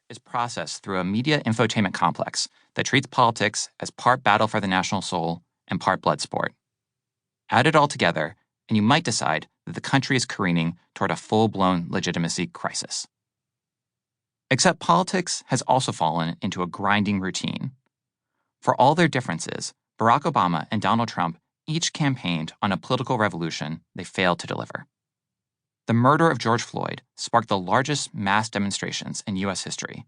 is processed through a media infotainment complex that treats politics as part battle for the national soul and part blood sport. Add it all together, and you might decide that the country is careening toward a full-blown legitimacy crisis. Except politics has also fallen into a grinding routine. For all their differences, Barack Obama and Donald Trump each campaigned on a political revolution they failed to deliver. The murder of George Floyd sparked the largest mass demonstrations in U.S. history,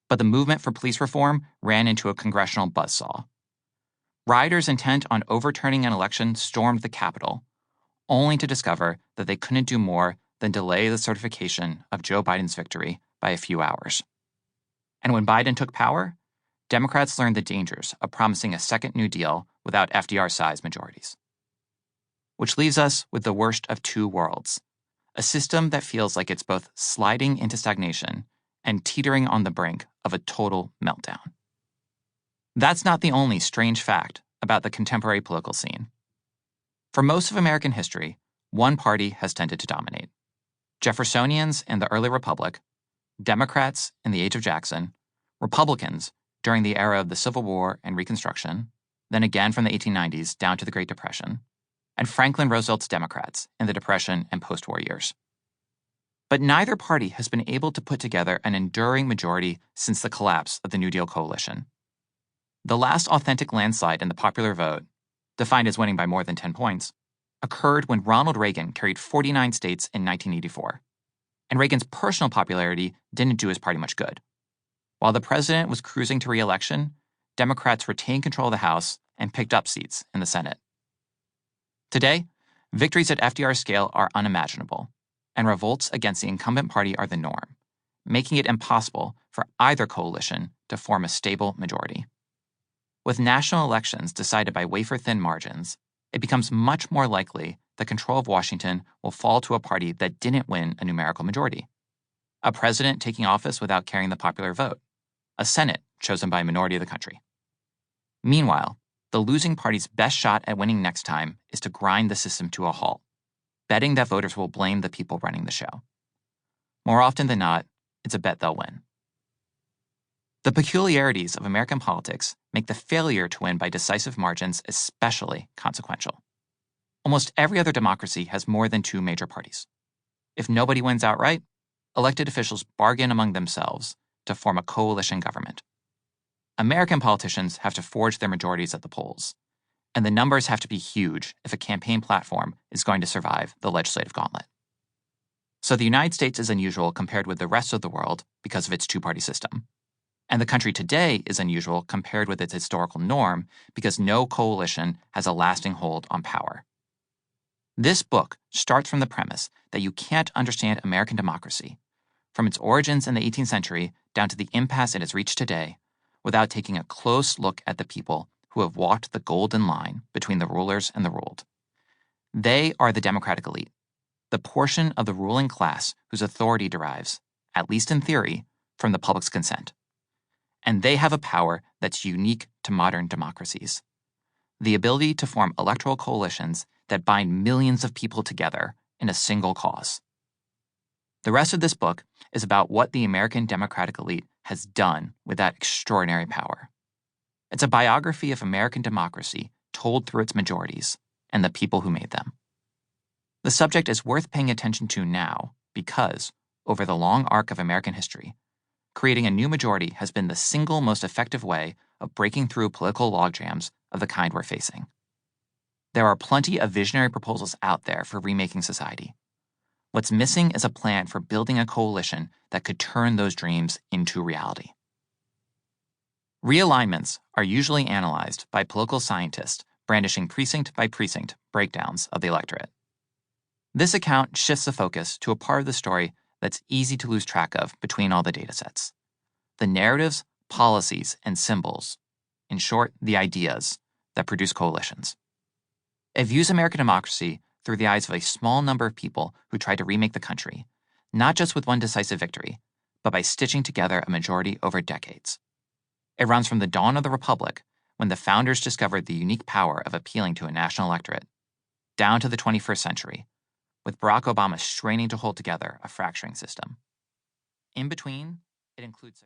but the movement for police reform ran into a congressional buzzsaw. Rioters intent on overturning an election stormed the Capitol, only to discover that they couldn't do more than delay the certification of Joe Biden's victory by a few hours. And when Biden took power, Democrats learned the dangers of promising a second New Deal without FDR-sized majorities. Which leaves us with the worst of two worlds, a system that feels like it's both sliding into stagnation and teetering on the brink of a total meltdown. That's not the only strange fact about the contemporary political scene. For most of American history, one party has tended to dominate. Jeffersonians in the early Republic, Democrats in the age of Jackson, Republicans during the era of the Civil War and Reconstruction, then again from the 1890s down to the Great Depression, and Franklin Roosevelt's Democrats in the Depression and post-war years. But neither party has been able to put together an enduring majority since the collapse of the New Deal coalition. The last authentic landslide in the popular vote, defined as winning by more than 10 points, occurred when Ronald Reagan carried 49 states in 1984. And Reagan's personal popularity didn't do his party much good. While the president was cruising to re-election, Democrats retained control of the House and picked up seats in the Senate. Today, victories at FDR's scale are unimaginable, and revolts against the incumbent party are the norm, making it impossible for either coalition to form a stable majority. With national elections decided by wafer-thin margins, it becomes much more likely that control of Washington will fall to a party that didn't win a numerical majority. A president taking office without carrying the popular vote. A Senate chosen by a minority of the country. Meanwhile, the losing party's best shot at winning next time is to grind the system to a halt, betting that voters will blame the people running the show. More often than not, it's a bet they'll win. The peculiarities of American politics make the failure to win by decisive margins especially consequential. Almost every other democracy has more than two major parties. If nobody wins outright, elected officials bargain among themselves to form a coalition government. American politicians have to forge their majorities at the polls, and the numbers have to be huge if a campaign platform is going to survive the legislative gauntlet. So the United States is unusual compared with the rest of the world because of its two-party system. And the country today is unusual compared with its historical norm because no coalition has a lasting hold on power. This book starts from the premise that you can't understand American democracy, from its origins in the 18th century down to the impasse it has reached today, without taking a close look at the people who have walked the golden line between the rulers and the ruled. They are the democratic elite, the portion of the ruling class whose authority derives, at least in theory, from the public's consent. And they have a power that's unique to modern democracies. The ability to form electoral coalitions that bind millions of people together in a single cause. The rest of this book is about what the American democratic elite has done with that extraordinary power. It's a biography of American democracy told through its majorities and the people who made them. The subject is worth paying attention to now because, over the long arc of American history, creating a new majority has been the single most effective way of breaking through political logjams of the kind we're facing. There are plenty of visionary proposals out there for remaking society. What's missing is a plan for building a coalition that could turn those dreams into reality. Realignments are usually analyzed by political scientists brandishing precinct by precinct breakdowns of the electorate. This account shifts the focus to a part of the story that's easy to lose track of between all the datasets. The narratives, policies, and symbols, in short, the ideas that produce coalitions. It views American democracy through the eyes of a small number of people who tried to remake the country, not just with one decisive victory, but by stitching together a majority over decades. It runs from the dawn of the Republic, when the founders discovered the unique power of appealing to a national electorate, down to the 21st century, with Barack Obama straining to hold together a fracturing system. In between, it includes